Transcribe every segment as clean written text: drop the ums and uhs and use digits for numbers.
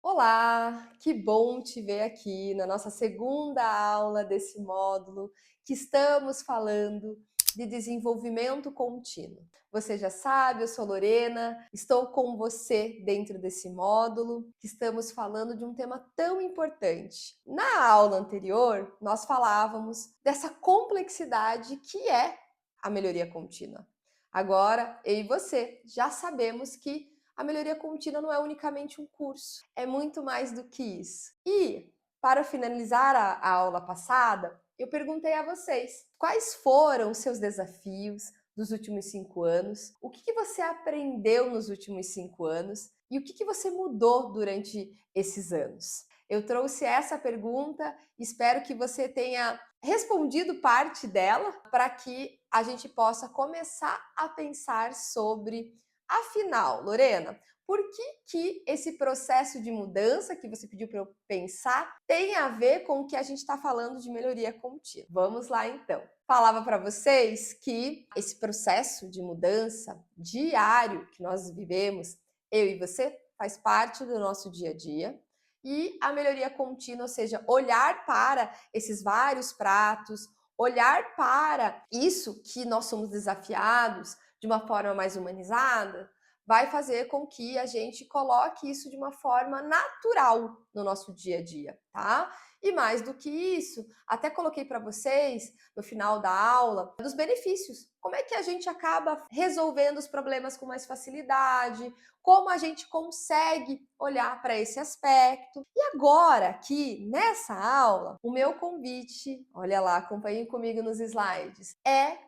Olá, que bom te ver aqui na nossa segunda aula desse módulo que estamos falando de desenvolvimento contínuo. Você já sabe, eu sou Lorena, estou com você dentro desse módulo que estamos falando de um tema tão importante. Na aula anterior, nós falávamos dessa complexidade que é a melhoria contínua. Agora, eu e você já sabemos que a melhoria contínua não é unicamente um curso, é muito mais do que isso. E, para finalizar a aula passada, eu perguntei a vocês quais foram os seus desafios dos últimos 5 anos, o que você aprendeu nos últimos 5 anos e o que você mudou durante esses anos. Eu trouxe essa pergunta, espero que você tenha respondido parte dela para que a gente possa começar a pensar sobre. Afinal, Lorena, por que esse processo de mudança que você pediu para eu pensar tem a ver com o que a gente está falando de melhoria contínua? Vamos lá então. Falava para vocês que esse processo de mudança diário que nós vivemos, eu e você, faz parte do nosso dia a dia. E a melhoria contínua, ou seja, olhar para esses vários pratos, olhar para isso que nós somos desafiados de uma forma mais humanizada, vai fazer com que a gente coloque isso de uma forma natural no nosso dia a dia, tá? E mais do que isso, até coloquei para vocês no final da aula dos benefícios. Como é que a gente acaba resolvendo os problemas com mais facilidade? Como a gente consegue olhar para esse aspecto? E agora, aqui nessa aula, o meu convite, olha lá, acompanhem comigo nos slides, é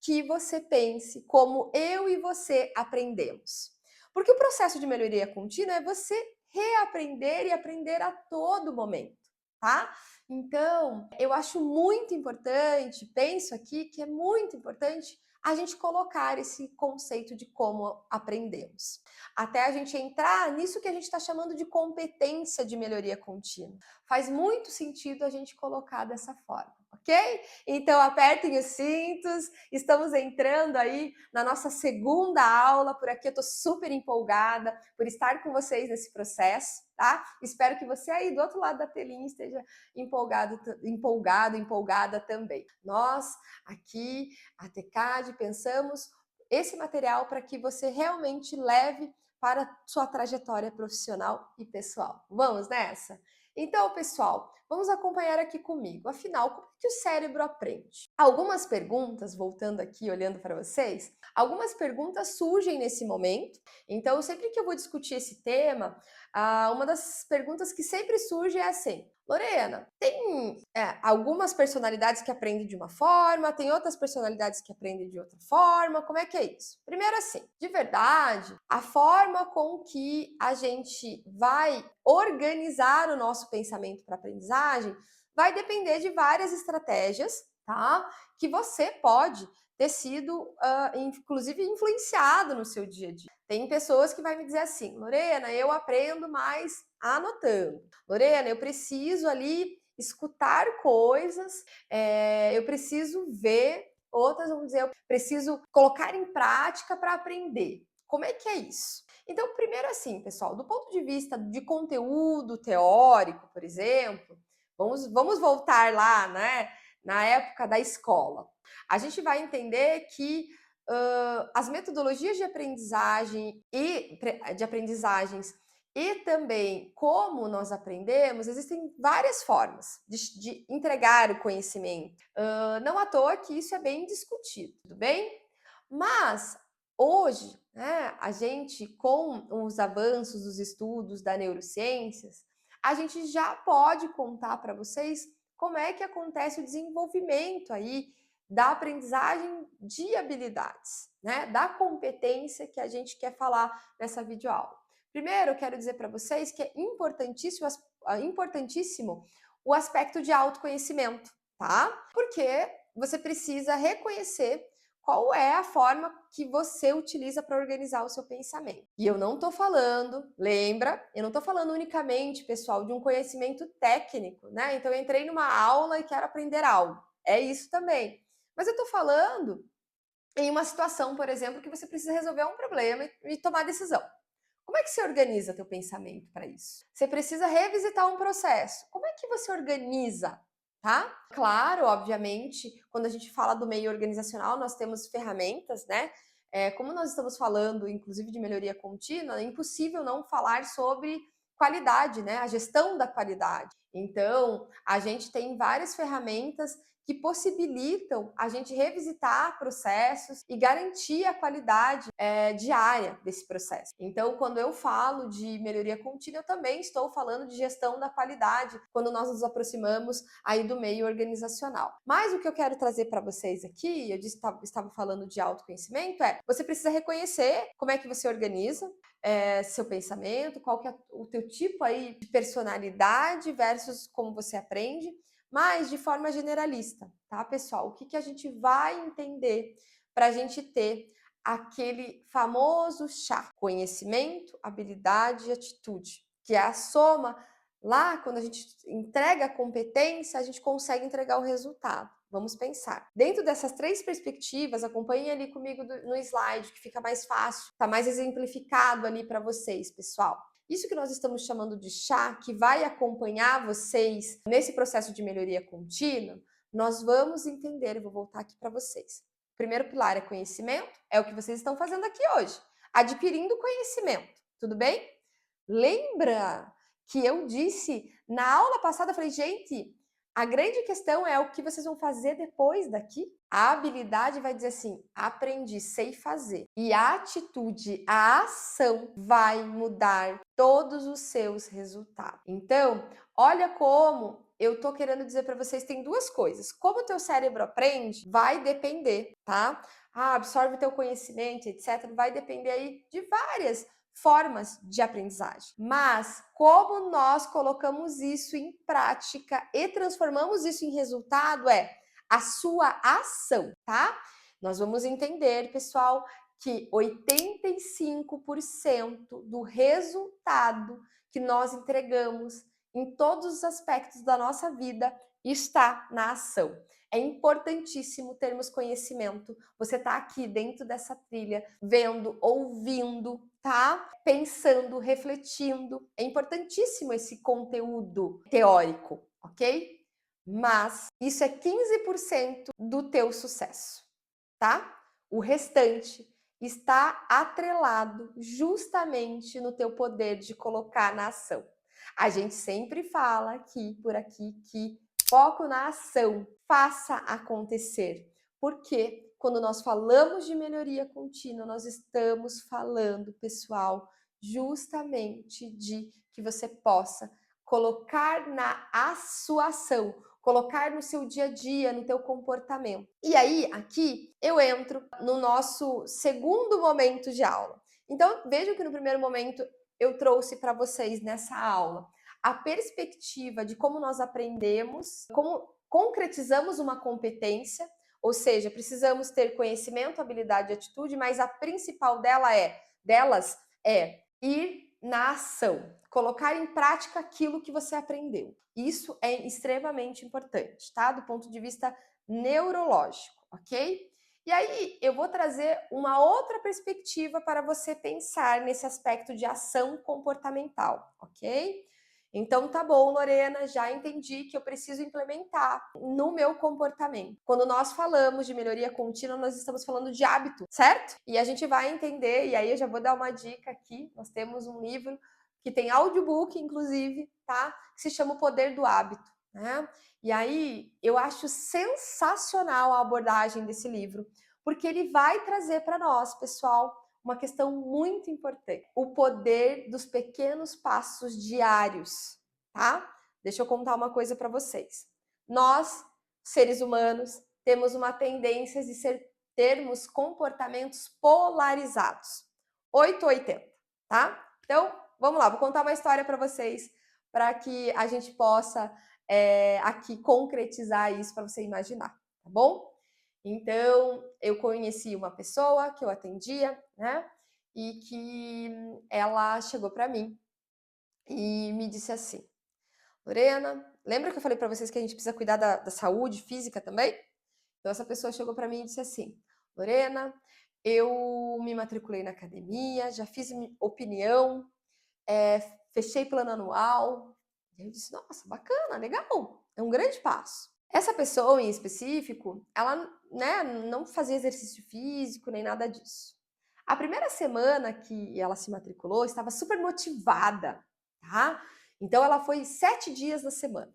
que você pense como eu e você aprendemos. Porque o processo de melhoria contínua é você reaprender e aprender a todo momento, tá? Então, eu acho muito importante, penso aqui que é muito importante a gente colocar esse conceito de como aprendemos. Até a gente entrar nisso que a gente está chamando de competência de melhoria contínua. Faz muito sentido a gente colocar dessa forma, ok? Então, apertem os cintos, estamos entrando aí na nossa segunda aula, por aqui eu estou super empolgada por estar com vocês nesse processo, tá? Espero que você aí do outro lado da telinha esteja empolgada também. Nós, aqui, a TECAD, pensamos esse material para que você realmente leve para sua trajetória profissional e pessoal. Vamos nessa? Então, pessoal, vamos acompanhar aqui comigo. Afinal, como é que o cérebro aprende? Algumas perguntas, voltando aqui, olhando para vocês, algumas perguntas surgem nesse momento. Então, sempre que eu vou discutir esse tema, uma das perguntas que sempre surge é assim: Lorena, tem algumas personalidades que aprendem de uma forma, tem outras personalidades que aprendem de outra forma, como é que é isso? Primeiro assim, de verdade, a forma com que a gente vai organizar o nosso pensamento para aprendizagem vai depender de várias estratégias, tá? Que você pode ter sido, inclusive, influenciado no seu dia a dia. Tem pessoas que vai me dizer assim, Lorena, eu aprendo mais anotando. Lorena, eu preciso ali escutar coisas, eu preciso ver, outras vão dizer, eu preciso colocar em prática para aprender. Como é que é isso? Então, primeiro assim, pessoal, do ponto de vista de conteúdo teórico, por exemplo, vamos voltar lá, né, na época da escola. A gente vai entender que as metodologias de aprendizagem e de aprendizagens e também como nós aprendemos, existem várias formas de entregar o conhecimento. Não à toa que isso é bem discutido, tudo bem? Mas hoje, né, a gente, com os avanços dos estudos da neurociências, a gente já pode contar para vocês como é que acontece o desenvolvimento aí da aprendizagem de habilidades, né, da competência que a gente quer falar nessa videoaula. Primeiro, eu quero dizer para vocês que é importantíssimo o aspecto de autoconhecimento, tá? Porque você precisa reconhecer qual é a forma que você utiliza para organizar o seu pensamento. E eu não estou falando, lembra? Eu não estou falando unicamente, pessoal, de um conhecimento técnico, né? Então eu entrei numa aula e quero aprender algo. É isso também. Mas eu estou falando em uma situação, por exemplo, que você precisa resolver um problema e tomar decisão. Como é que você organiza teu pensamento para isso? Você precisa revisitar um processo. Como é que você organiza, tá? Claro, obviamente, quando a gente fala do meio organizacional, nós temos ferramentas, né? Como nós estamos falando, inclusive, de melhoria contínua, é impossível não falar sobre qualidade, né? A gestão da qualidade. Então, a gente tem várias ferramentas que possibilitam a gente revisitar processos e garantir a qualidade diária desse processo. Então, quando eu falo de melhoria contínua, eu também estou falando de gestão da qualidade, quando nós nos aproximamos aí do meio organizacional. Mas o que eu quero trazer para vocês aqui, eu estava falando de autoconhecimento, você precisa reconhecer como é que você organiza seu pensamento, qual que é o teu tipo aí de personalidade versus como você aprende, mas de forma generalista, tá, pessoal? O que a gente vai entender para a gente ter aquele famoso chá: conhecimento, habilidade e atitude, que é a soma. Lá, quando a gente entrega a competência, a gente consegue entregar o resultado. Vamos pensar. Dentro dessas 3 perspectivas, acompanhem ali comigo no slide, que fica mais fácil, tá mais exemplificado ali para vocês, pessoal. Isso que nós estamos chamando de chá, que vai acompanhar vocês nesse processo de melhoria contínua, nós vamos entender, eu vou voltar aqui para vocês. O primeiro pilar é conhecimento, é o que vocês estão fazendo aqui hoje, adquirindo conhecimento, tudo bem? Lembra que eu disse na aula passada, eu falei, gente, a grande questão é o que vocês vão fazer depois daqui. A habilidade vai dizer assim: aprendi, sei fazer. E a atitude, a ação vai mudar todos os seus resultados. Então, olha como eu tô querendo dizer para vocês, tem 2 coisas. Como o teu cérebro aprende, vai depender, tá? Absorve o teu conhecimento, etc. Vai depender aí de várias formas de aprendizagem. Mas como nós colocamos isso em prática e transformamos isso em resultado a sua ação, tá? Nós vamos entender, pessoal, que 85% do resultado que nós entregamos em todos os aspectos da nossa vida está na ação. É importantíssimo termos conhecimento. Você está aqui dentro dessa trilha, vendo, ouvindo, tá? Pensando, refletindo. É importantíssimo esse conteúdo teórico, ok? Mas isso é 15% do teu sucesso, tá? O restante está atrelado justamente no teu poder de colocar na ação. A gente sempre fala aqui, por aqui, que foco na ação, faça acontecer. Porque quando nós falamos de melhoria contínua, nós estamos falando, pessoal, justamente de que você possa colocar na sua ação, colocar no seu dia a dia, no teu comportamento. E aí, aqui, eu entro no nosso segundo momento de aula. Então, vejam que no primeiro momento eu trouxe para vocês nessa aula a perspectiva de como nós aprendemos, como concretizamos uma competência, ou seja, precisamos ter conhecimento, habilidade e atitude, mas a principal delas é ir na ação, colocar em prática aquilo que você aprendeu. Isso é extremamente importante, tá? Do ponto de vista neurológico, ok? E aí eu vou trazer uma outra perspectiva para você pensar nesse aspecto de ação comportamental, ok? Então tá bom, Lorena, já entendi que eu preciso implementar no meu comportamento. Quando nós falamos de melhoria contínua, nós estamos falando de hábito, certo? E a gente vai entender, e aí eu já vou dar uma dica aqui, nós temos um livro que tem audiobook, inclusive, tá? Que se chama O Poder do Hábito, né? E aí eu acho sensacional a abordagem desse livro, porque ele vai trazer para nós, pessoal, uma questão muito importante: o poder dos pequenos passos diários, tá? Deixa eu contar uma coisa para vocês. Nós, seres humanos, temos uma tendência de termos comportamentos polarizados. 880, tá? Então, vamos lá, vou contar uma história para vocês, para que a gente possa aqui concretizar isso para você imaginar, tá bom? Então, eu conheci uma pessoa que eu atendia, né? E que ela chegou para mim e me disse assim: Lorena, lembra que eu falei para vocês que a gente precisa cuidar da saúde física também? Então, essa pessoa chegou para mim e disse assim: Lorena, eu me matriculei na academia, já fiz opinião, fechei plano anual. E eu disse, nossa, bacana, legal, é um grande passo. Essa pessoa em específico, ela, né, não fazia exercício físico nem nada disso. A primeira semana que ela se matriculou, estava super motivada, tá? Então ela foi 7 dias na semana.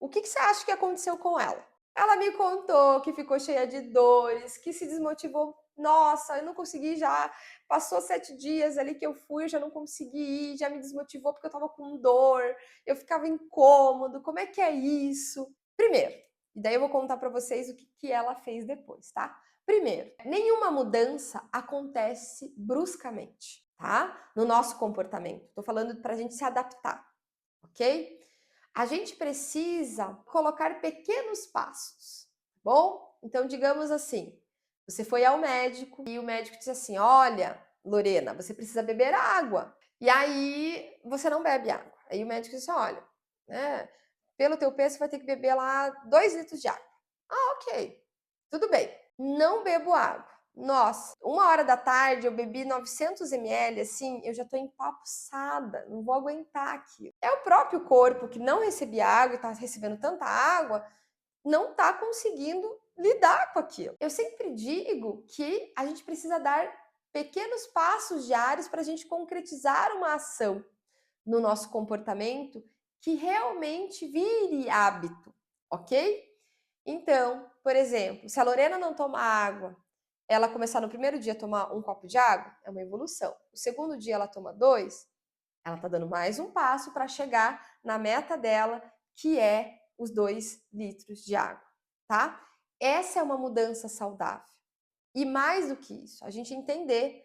O que você acha que aconteceu com ela? Ela me contou que ficou cheia de dores, que se desmotivou. Nossa, eu não consegui já. Passou 7 dias ali que eu fui, eu já não consegui ir, já me desmotivou porque eu tava com dor, eu ficava incômodo. Como é que é isso? Primeiro, e daí eu vou contar para vocês o que ela fez depois, tá? Primeiro, nenhuma mudança acontece bruscamente, tá? No nosso comportamento. Tô falando pra gente se adaptar, ok? A gente precisa colocar pequenos passos, tá bom? Então, digamos assim, você foi ao médico e o médico disse assim: olha, Lorena, você precisa beber água. E aí você não bebe água. Aí o médico disse: olha, né, pelo teu peso você vai ter que beber lá 2 litros de água. Ah, ok, tudo bem. Não bebo água. Nossa, 1 hora da tarde eu bebi 900 ml, assim, eu já tô empapuçada, não vou aguentar aquilo. É o próprio corpo que não recebia água e tá recebendo tanta água, não tá conseguindo lidar com aquilo. Eu sempre digo que a gente precisa dar pequenos passos diários para a gente concretizar uma ação no nosso comportamento que realmente vire hábito, ok? Então, por exemplo, se a Lorena não toma água, ela começar no primeiro dia a tomar 1 copo de água, é uma evolução. O segundo dia ela toma 2, ela está dando mais um passo para chegar na meta dela, que é os 2 litros de água, tá? Essa é uma mudança saudável. E mais do que isso, a gente entender,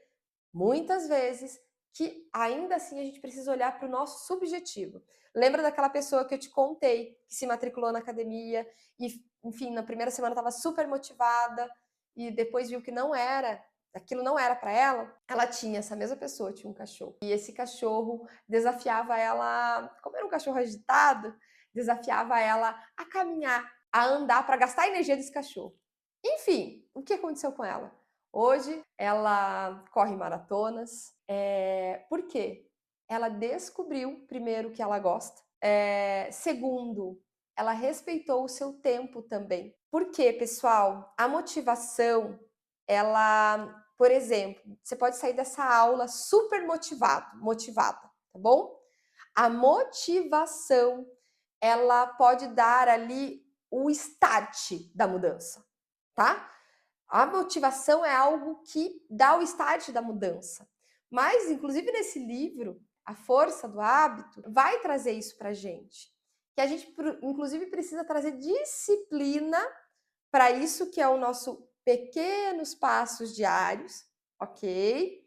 muitas vezes, que ainda assim a gente precisa olhar para o nosso subjetivo. Lembra daquela pessoa que eu te contei, que se matriculou na academia e, enfim, na primeira semana estava super motivada e depois viu que não era, aquilo não era para ela? Ela tinha, essa mesma pessoa tinha um cachorro. E esse cachorro desafiava ela, como era um cachorro agitado, desafiava ela a caminhar, a andar para gastar a energia desse cachorro. Enfim, o que aconteceu com ela? Hoje ela corre maratonas. Por quê? Ela descobriu, primeiro, que ela gosta. Segundo, ela respeitou o seu tempo também. Por quê, pessoal? A motivação, ela, por exemplo, você pode sair dessa aula super motivada, tá bom? A motivação, ela pode dar ali o start da mudança, tá? A motivação é algo que dá o start da mudança. Mas, inclusive nesse livro, A Força do Hábito, vai trazer isso pra gente. Que a gente, inclusive, precisa trazer disciplina para isso, que é o nosso pequenos passos diários, ok?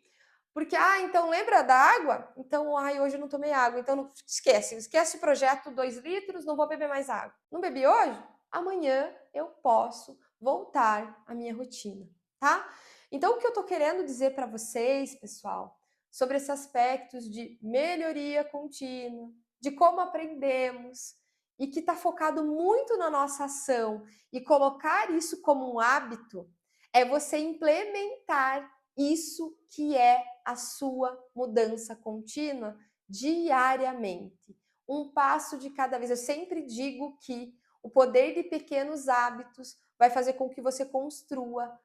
Porque, então lembra da água? Então, hoje eu não tomei água, então não, esquece o projeto 2 litros, não vou beber mais água. Não bebi hoje? Amanhã eu posso voltar à minha rotina, tá? Então, o que eu tô querendo dizer para vocês, pessoal, sobre esses aspectos de melhoria contínua, de como aprendemos e que está focado muito na nossa ação e colocar isso como um hábito, é você implementar isso que é a sua mudança contínua diariamente. Um passo de cada vez. Eu sempre digo que o poder de pequenos hábitos vai fazer com que você construa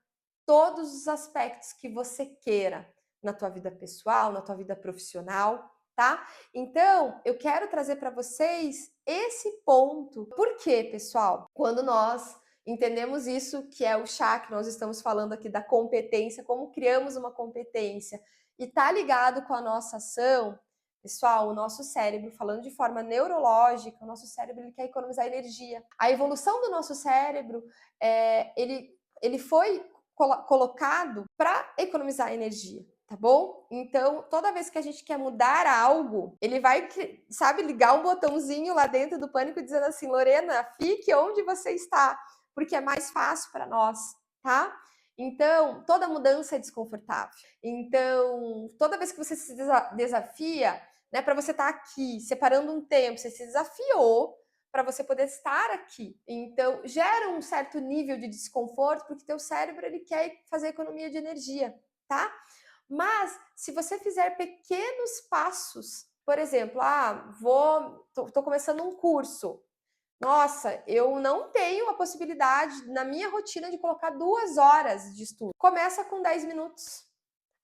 todos os aspectos que você queira na tua vida pessoal, na tua vida profissional, tá? Então, eu quero trazer para vocês esse ponto. Por quê, pessoal? Quando nós entendemos isso, que é o chá, que nós estamos falando aqui da competência, como criamos uma competência, e tá ligado com a nossa ação, pessoal, o nosso cérebro, falando de forma neurológica, o nosso cérebro ele quer economizar energia. A evolução do nosso cérebro, ele foi colocado para economizar energia, tá bom? Então, toda vez que a gente quer mudar algo, ele vai, sabe, ligar um botãozinho lá dentro do pânico dizendo assim: Lorena, fique onde você está, porque é mais fácil para nós, tá? Então, toda mudança é desconfortável. Então, toda vez que você se desafia, né, para você estar aqui, separando um tempo, você se desafiou para você poder estar aqui. Então, gera um certo nível de desconforto, porque teu cérebro ele quer fazer economia de energia, tá? Mas se você fizer pequenos passos, por exemplo, tô começando um curso. Nossa, eu não tenho a possibilidade na minha rotina de colocar 2 horas de estudo. Começa com 10 minutos.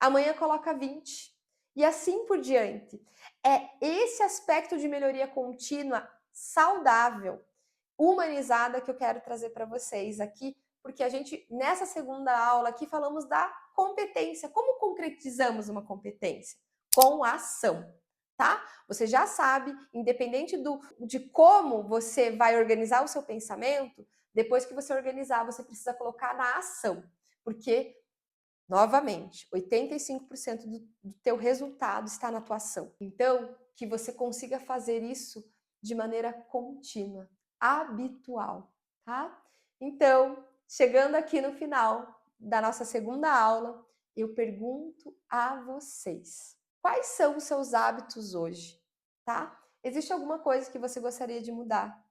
Amanhã coloca 20. E assim por diante. É esse aspecto de melhoria contínua saudável, humanizada que eu quero trazer para vocês aqui, porque a gente, nessa segunda aula aqui, falamos da competência. Como concretizamos uma competência? Com a ação, tá? Você já sabe, independente de como você vai organizar o seu pensamento, depois que você organizar, você precisa colocar na ação, porque novamente, 85% do teu resultado está na tua ação. Então, que você consiga fazer isso de maneira contínua, habitual, tá? Então, chegando aqui no final da nossa segunda aula, eu pergunto a vocês: quais são os seus hábitos hoje, tá? Existe alguma coisa que você gostaria de mudar?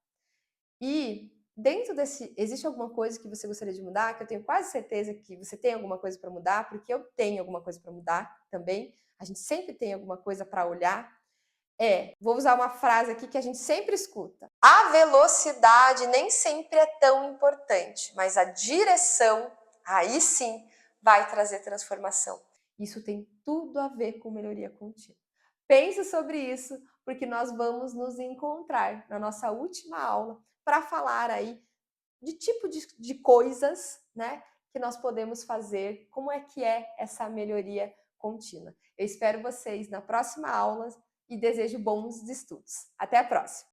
E dentro desse, existe alguma coisa que você gostaria de mudar? Que eu tenho quase certeza que você tem alguma coisa para mudar, porque eu tenho alguma coisa para mudar também. A gente sempre tem alguma coisa para olhar. Vou usar uma frase aqui que a gente sempre escuta. A velocidade nem sempre é tão importante, mas a direção, aí sim, vai trazer transformação. Isso tem tudo a ver com melhoria contínua. Pense sobre isso, porque nós vamos nos encontrar na nossa última aula para falar aí de tipo de coisas, né, que nós podemos fazer, como é que é essa melhoria contínua. Eu espero vocês na próxima aula e desejo bons estudos. Até a próxima!